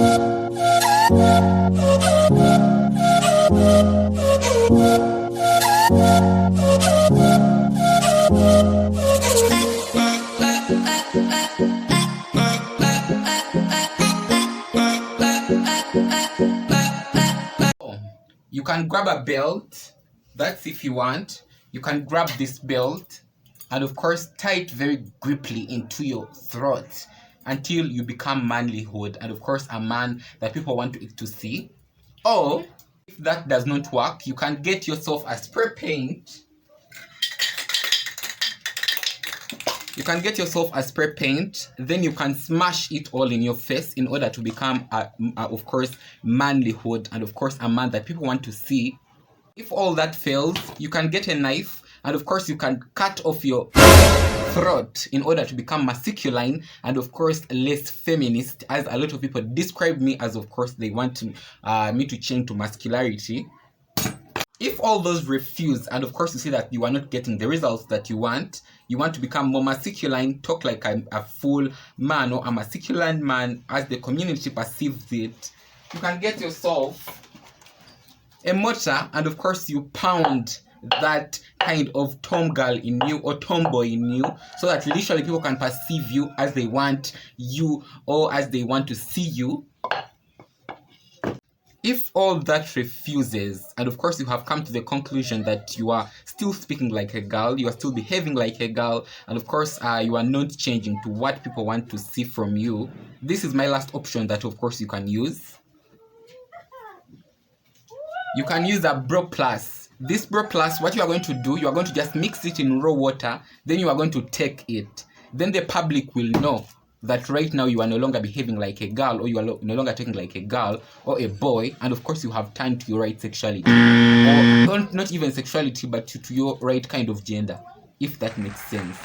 You can grab a belt, that's if you want. You can grab this belt and of course tie it very griply into your throat until you become manlyhood and of course a man that people want to see. Or if that does not work, you can get yourself a spray paint. You can get yourself a spray paint, then you can smash it all in your face in order to become of course manlyhood and of course a man that people want to see. If all that fails, you can get a knife and of course you can cut off your throat in order to become masculine and of course less feminist, as a lot of people describe me as of course they want to, me to change to masculinity. If all those refuse and of course you see that you are not getting the results that you want to become more masculine, talk like a full man or a masculine man as the community perceives it, you can get yourself a mortar and of course you pound that kind of tomgirl in you or tomboy in you so that literally people can perceive you as they want you or as they want to see you. If all that refuses, and of course you have come to the conclusion that you are still speaking like a girl, you are still behaving like a girl, and of course you are not changing to what people want to see from you, this is my last option that of course you can use. You can use a Bro Plus. This Bro Plus, what you are going to do, you are going to just mix it in raw water, then you are going to take it. Then the public will know that right now you are no longer behaving like a girl, or you are no longer talking like a girl or a boy, and of course you have turned to your right sexuality, or not even sexuality, but to your right kind of gender, if that makes sense.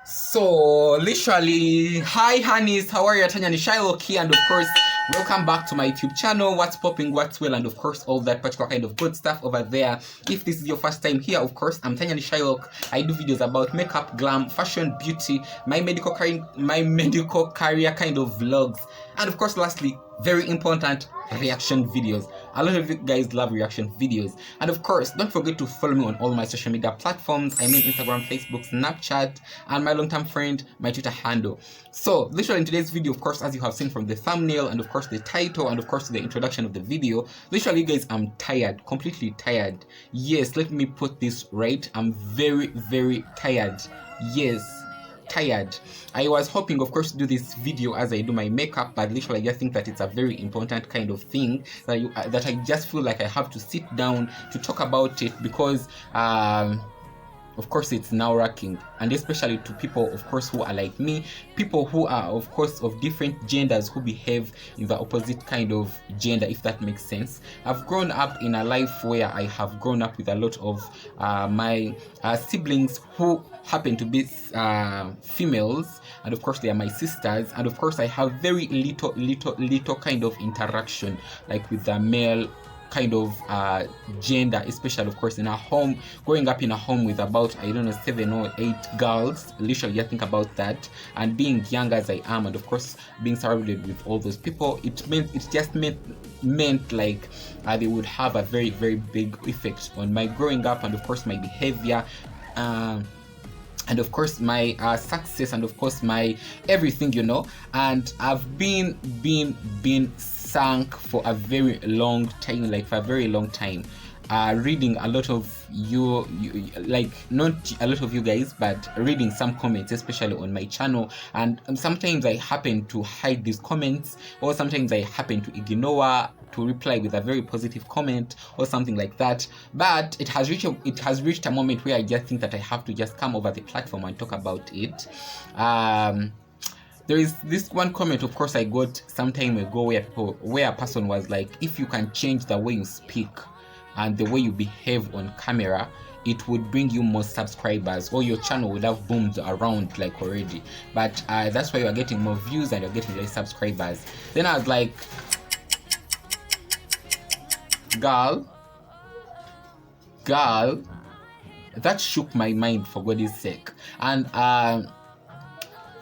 So literally, hi honeys, how are you? Tanya ni Shiloh here, and of course welcome back to my YouTube channel. What's popping, what's well, and of course all that particular kind of good stuff over there. If this is your first time here, of course I'm Tanya ni Shiloh. I do videos about makeup, glam, fashion, beauty, my medical career kind of vlogs, and of course lastly, very important, reaction videos. A lot of you guys love reaction videos. And of course, don't forget to follow me on all my social media platforms. I mean Instagram, Facebook, Snapchat, and my long-term friend, my Twitter handle. So literally in today's video, of course, as you have seen from the thumbnail and of course the title and of course the introduction of the video, literally you guys, I'm tired, completely tired. Yes, let me put this right. I'm very, very tired. Yes, tired. I was hoping of course to do this video as I do my makeup, but literally I just think that it's a very important kind of thing that that I just feel like I have to sit down to talk about it, because of course it's nerve-wracking, and especially to people of course who are like me, people who are of course of different genders who behave in the opposite kind of gender, if that makes sense. I've grown up in a life where I have grown up with a lot of my siblings who happen to be females, and of course they are my sisters, and of course I have very little kind of interaction like with the male kind of gender, especially of course in a home, growing up in a home with about, I don't know, 7 or 8 girls. Literally I think about that, and being young as I am, and of course being surrounded with all those people, it just meant like they would have a very, very big effect on my growing up, and of course my behavior, and of course my success, and of course my everything, you know. And I've been sunk for a very long time, like for a very long time, reading a lot of you like, not a lot of you guys, but reading some comments, especially on my channel, and sometimes I happen to hide these comments, or sometimes I happen to ignore to reply with a very positive comment or something like that. But it has reached a moment where I just think that I have to just come over the platform and talk about it. There is this one comment of course I got some time ago where a person was like, if you can change the way you speak and the way you behave on camera, it would bring you more subscribers, or your channel would have boomed around like already, but that's why you're getting more views and you're getting less subscribers. Then I was like, girl, that shook my mind, for God's sake. And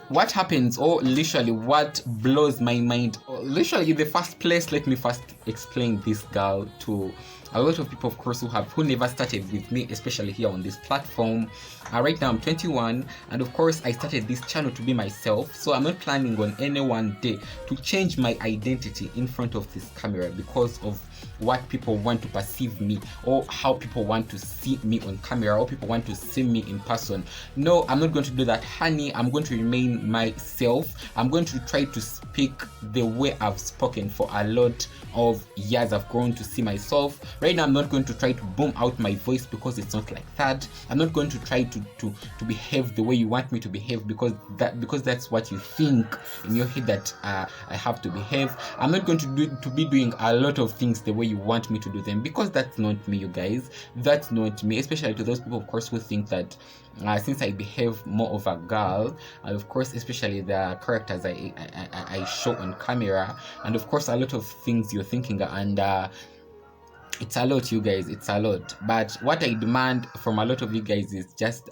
what happens, or literally what blows my mind, literally in the first place, let me first explain this girl to a lot of people, of course, who never started with me, especially here on this platform. Right now I'm 21, and of course I started this channel to be myself, so I'm not planning on any one day to change my identity in front of this camera because of what people want to perceive me, or how people want to see me on camera, or people want to see me in person. No, I'm not going to do that, honey. I'm going to remain myself. I'm going to try to speak the way I've spoken for a lot of years. I've grown to see myself. Right now I'm not going to try to boom out my voice because it's not like that. I'm not going to try to behave the way you want me to behave because that's what you think in your head that I have to behave. I'm not going to be doing a lot of things the way you want me to do them, because that's not me, you guys. That's not me, especially to those people, of course, who think that since I behave more of a girl, and of course especially the characters I show on camera, and of course a lot of things you're thinking, and it's a lot, you guys, it's a lot. But what I demand from a lot of you guys is just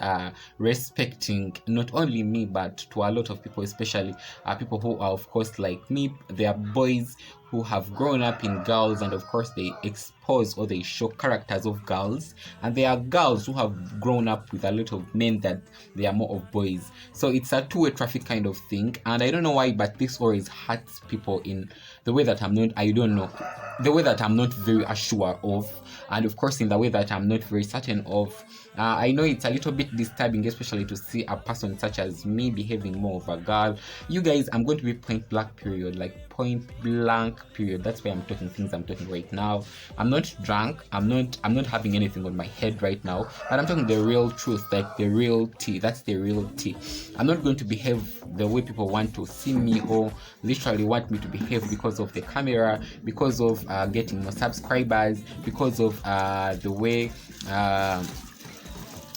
respecting not only me but to a lot of people, especially people who are, of course, like me. They are boys who have grown up in girls, and of course they expose or they show characters of girls, and there are girls who have grown up with a lot of men that they are more of boys. So it's a two-way traffic kind of thing, and I don't know why, but this always hurts people in the way that the way that I'm not very sure of, and of course in the way that I'm not very certain of. I know it's a little bit disturbing, especially to see a person such as me behaving more of a girl. You guys, I'm going to be point blank period, like point blank period. That's why I'm talking things I'm talking right now. I'm not drunk. I'm not having anything on my head right now, but I'm talking the real truth, like the real tea. That's the real tea. I'm not going to behave the way people want to see me, or literally want me to behave because of the camera, because of getting more subscribers, because of the way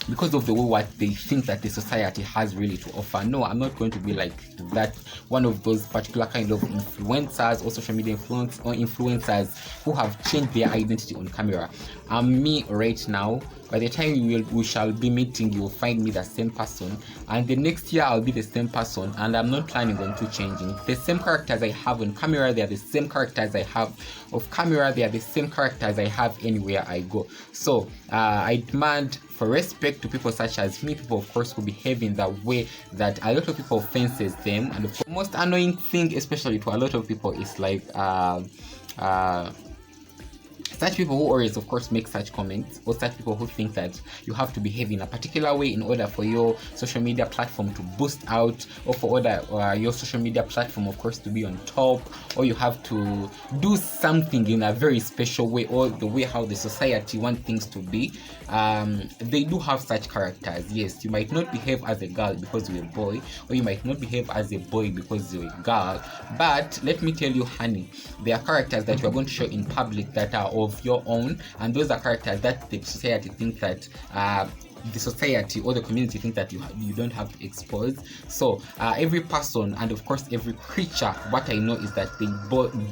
what they think that the society has really to offer. No, I'm not going to be like that, one of those particular kind of influencers or social media influencers who have changed their identity on camera. I'm me right now. By the time we shall be meeting, you will find me the same person, and the next year I'll be the same person, and I'm not planning on changing. The same characters I have on camera, they are the same characters I have off camera. They are the same characters I have anywhere I go. So I demand for respect to people such as me, people, of course, who behave in that way that a lot of people offenses them. And the most annoying thing, especially to a lot of people, is like such people who always, of course, make such comments, or such people who think that you have to behave in a particular way in order for your social media platform to boost out, or for your social media platform, of course, to be on top, or you have to do something in a very special way, or the way how the society wants things to be. They do have such characters. Yes, you might not behave as a girl because you're a boy, or you might not behave as a boy because you're a girl, but let me tell you, honey, there are characters that you are going to show in public that are of your own, and those are characters that the society thinks that the society or the community think that you don't have to expose. So every person, and of course every creature, what I know is that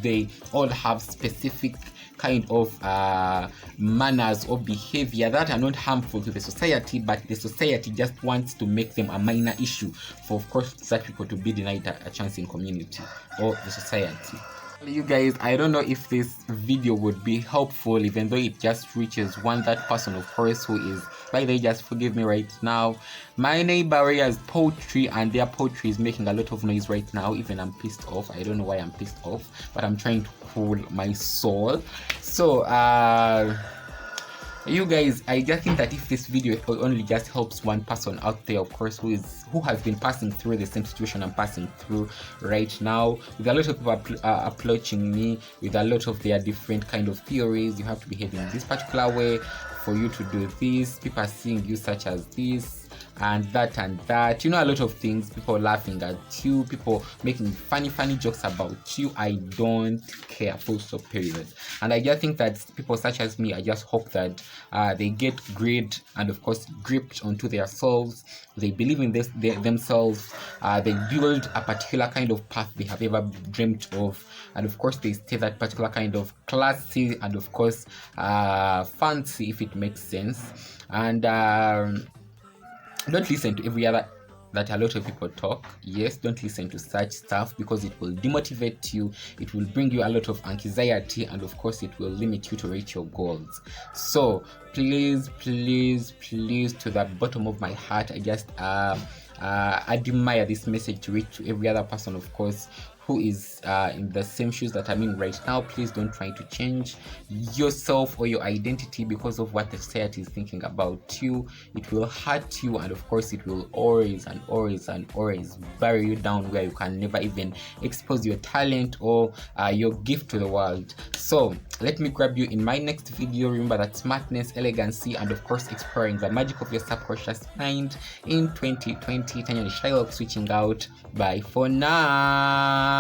they all have specific kind of manners or behavior that are not harmful to the society, but the society just wants to make them a minor issue for, of course, such people to be denied a chance in community or the society. You guys, I don't know if this video would be helpful, even though it just reaches that person, of course, who is, by the way, just forgive me right now. My neighbor has poetry, and their poetry is making a lot of noise right now. Even I'm pissed off. I don't know why I'm pissed off, but I'm trying to cool my soul. So you guys, I just think that if this video only just helps one person out there, of course, who has been passing through the same situation I'm passing through right now, with a lot of people approaching me with a lot of their different kind of theories. You have to behave in this particular way for you to do this. People are seeing you such as this and that, you know, a lot of things. People laughing at you, people making funny jokes about you. I don't care, full stop, period. And I just think that people such as me, I just hope that they get greed and, of course, gripped onto their souls. They believe in themselves. They build a particular kind of path they have ever dreamt of, and of course they stay that particular kind of classy and, of course, fancy, if it makes sense. And don't listen to every other that a lot of people talk. Yes, don't listen to such stuff because it will demotivate you, it will bring you a lot of anxiety, and of course it will limit you to reach your goals. So please, to the bottom of my heart, I just admire this message to reach to every other person, of course, who is in the same shoes that I'm in right now. Please don't try to change yourself or your identity because of what the society is thinking about you. It will hurt you, and of course it will always bury you down where you can never even expose your talent or your gift to the world. So let me grab you in my next video. Remember that smartness, elegancy, and of course exploring the magic of your subconscious mind in 2020. Tanya Shylock switching out. Bye for now.